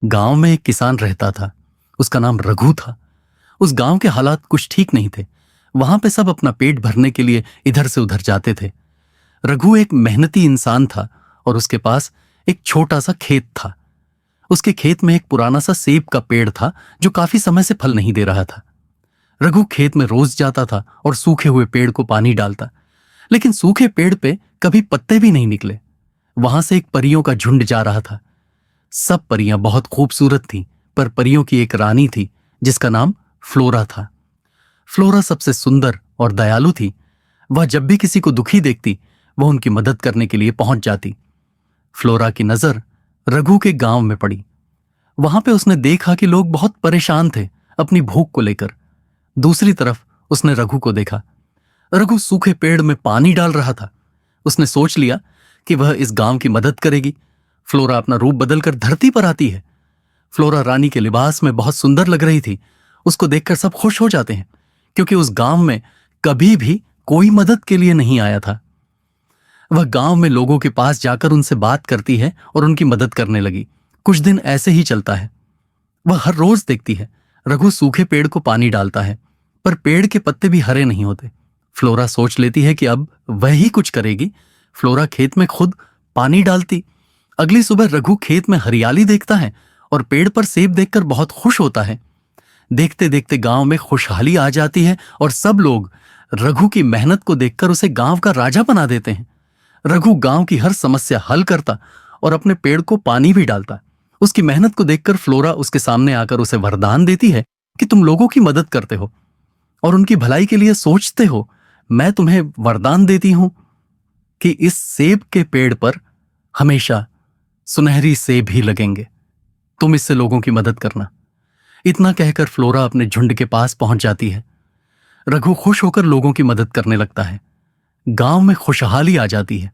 गांव में एक किसान रहता था। उसका नाम रघु था। उस गांव के हालात कुछ ठीक नहीं थे। वहां पे सब अपना पेट भरने के लिए इधर से उधर जाते थे। रघु एक मेहनती इंसान था और उसके पास एक छोटा सा खेत था। उसके खेत में एक पुराना सा सेब का पेड़ था जो काफी समय से फल नहीं दे रहा था। रघु खेत में रोज जाता था और सूखे हुए पेड़ को पानी डालता, लेकिन सूखे पेड़ पे कभी पत्ते भी नहीं निकले। वहां से एक परियों का झुंड जा रहा था। सब परियां बहुत खूबसूरत थीं, पर परियों की एक रानी थी जिसका नाम फ्लोरा था। फ्लोरा सबसे सुंदर और दयालु थी। वह जब भी किसी को दुखी देखती, वह उनकी मदद करने के लिए पहुंच जाती। फ्लोरा की नजर रघु के गांव में पड़ी। वहां पे उसने देखा कि लोग बहुत परेशान थे अपनी भूख को लेकर। दूसरी तरफ उसने रघु को देखा। रघु सूखे पेड़ में पानी डाल रहा था। उसने सोच लिया कि वह इस गांव की मदद करेगी। फ्लोरा अपना रूप बदलकर धरती पर आती है। फ्लोरा रानी के लिबास में बहुत सुंदर लग रही थी। उसको देखकर सब खुश हो जाते हैं, क्योंकि उस गांव में कभी भी कोई मदद के लिए नहीं आया था। वह गांव में लोगों के पास जाकर उनसे बात करती है और उनकी मदद करने लगी। कुछ दिन ऐसे ही चलता है। वह हर रोज देखती है रघु सूखे पेड़ को पानी डालता है, पर पेड़ के पत्ते भी हरे नहीं होते। फ्लोरा सोच लेती है कि अब वह ही कुछ करेगी। फ्लोरा खेत में खुद पानी डालती। अगली सुबह रघु खेत में हरियाली देखता है और पेड़ पर सेब देखकर बहुत खुश होता है। देखते देखते गांव में खुशहाली आ जाती है और सब लोग रघु की मेहनत को देखकर उसे गांव का राजा बना देते हैं। रघु गांव की हर समस्या हल करता और अपने पेड़ को पानी भी डालता। उसकी मेहनत को देखकर फ्लोरा उसके सामने आकर उसे वरदान देती है कि तुम लोगों की मदद करते हो और उनकी भलाई के लिए सोचते हो। मैं तुम्हें वरदान देती हूं कि इस सेब के पेड़ पर हमेशा सुनहरी सेब ही लगेंगे। तुम इससे लोगों की मदद करना। इतना कहकर फ्लोरा अपने झुंड के पास पहुंच जाती है। रघु खुश होकर लोगों की मदद करने लगता है। गांव में खुशहाली आ जाती है।